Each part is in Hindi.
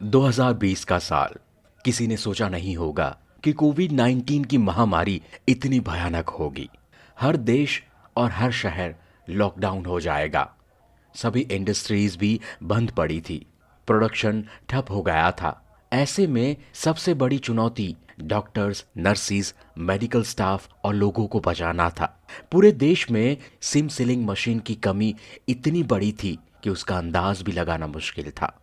2020 का साल किसी ने सोचा नहीं होगा कि कोविड-19 की महामारी इतनी भयानक होगी। हर देश और हर शहर लॉकडाउन हो जाएगा। सभी इंडस्ट्रीज भी बंद पड़ी थी। प्रोडक्शन ठप हो गया था। ऐसे में सबसे बड़ी चुनौती डॉक्टर्स, नर्सिस, मेडिकल स्टाफ और लोगों को बचाना था। पूरे देश में सिम सिलिंग मशीन की कमी इतनी बड़ी थी कि उसका अंदाज भी लगाना मुश्किल था।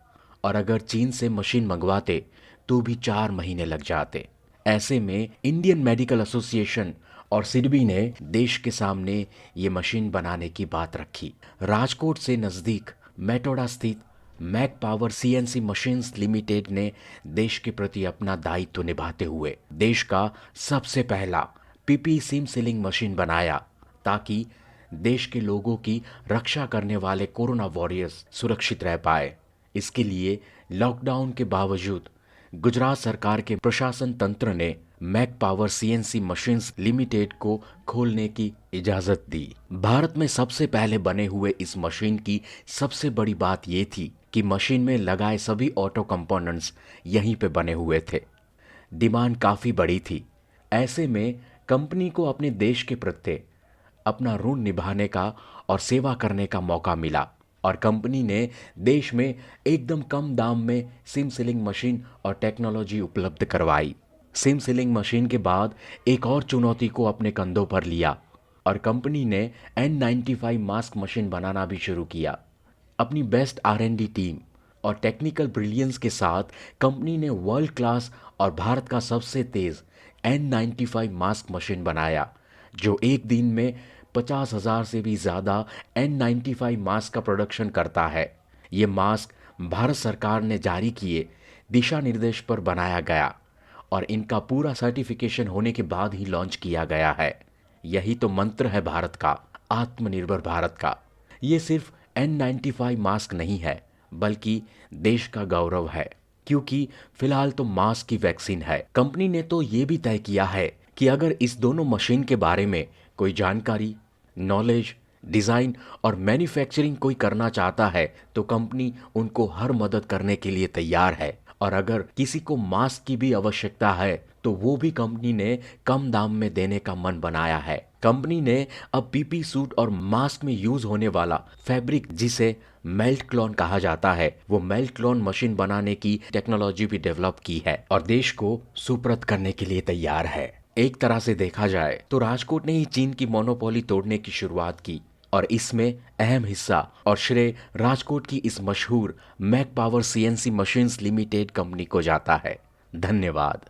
और अगर चीन से मशीन मंगवाते तो भी 4 महीने लग जाते। ऐसे में इंडियन मेडिकल एसोसिएशन और सिडबी ने देश के सामने ये मशीन बनाने की बात रखी। राजकोट से नज़दीक मेटोडा स्थित Mac Power CNC machines limited ने देश के प्रति अपना दायित्व निभाते हुए देश का सबसे पहला पीपी सिम सीलिंग मशीन बनाया, ताकि देश के लोगों की रक्षा करने वाले कोरोना वॉरियर्स सुरक्षित रह पाए। इसके लिए लॉकडाउन के बावजूद गुजरात सरकार के प्रशासन तंत्र ने Mac Power CNC machines limited को खोलने की इजाजत दी। भारत में सबसे पहले बने हुए इस मशीन की सबसे बड़ी बात यह थी कि मशीन में लगाए सभी ऑटो कंपोनेंट्स यहीं पे बने हुए थे। डिमांड काफी बड़ी थी। ऐसे में कंपनी को अपने देश के प्रति अपना ऋण निभाने का और सेवा करने का मौका मिला और कंपनी ने देश में एकदम कम दाम में सिम सीलिंग मशीन और टेक्नोलॉजी उपलब्ध करवाई। सिम सीलिंग मशीन के बाद एक और चुनौती को अपने कंधों पर लिया और कंपनी ने N95 मास्क मशीन बनाना भी शुरू किया। अपनी बेस्ट R&D टीम और टेक्निकल ब्रिलियंस के साथ कंपनी ने वर्ल्ड क्लास और भारत का सबसे तेज N95 मास्क मशीन बनाया, जो एक दिन में 50,000 से भी ज़्यादा N95 मास्क का प्रोडक्शन करता है। ये मास्क भारत सरकार ने जारी किए दिशा निर्देश पर बनाया गया और इनका पूरा सर्टिफिकेशन होने के बाद ही लॉन्च किया गया है। यही तो मंत्र है भारत का, आत्मनिर्भर भारत का। ये सिर्फ N95 मास्क नहीं है, बल्कि देश का गौरव है, क्योंकि फिलहाल तो मास्क की वैक्सीन है। कंपनी ने तो ये भी तय किया है कि अगर इस दोनों मशीन के बारे में कोई जानकारी, नॉलेज, डिज़ाइन और मैन्युफैक्चरिंग कोई करना चाहता है तो कंपनी उनको हर मदद करने के लिए तैयार है। और अगर किसी को मास्क की भी आवश्यकता है तो वो भी कंपनी ने कम दाम में देने का मन बनाया है। कंपनी ने अब पीपी सूट और मास्क में यूज होने वाला फैब्रिक, जिसे मेल्ट क्लोन कहा जाता है, वो मेल्ट क्लोन मशीन बनाने की टेक्नोलॉजी भी डेवलप की है और देश को सुपुर्द करने के लिए तैयार है। एक तरह से देखा जाए तो राजकोट ने ही चीन की मोनोपोली तोड़ने की शुरुआत की और इसमें अहम हिस्सा और श्रेय राजकोट की इस मशहूर Mac Power CNC machines limited company को जाता है। धन्यवाद।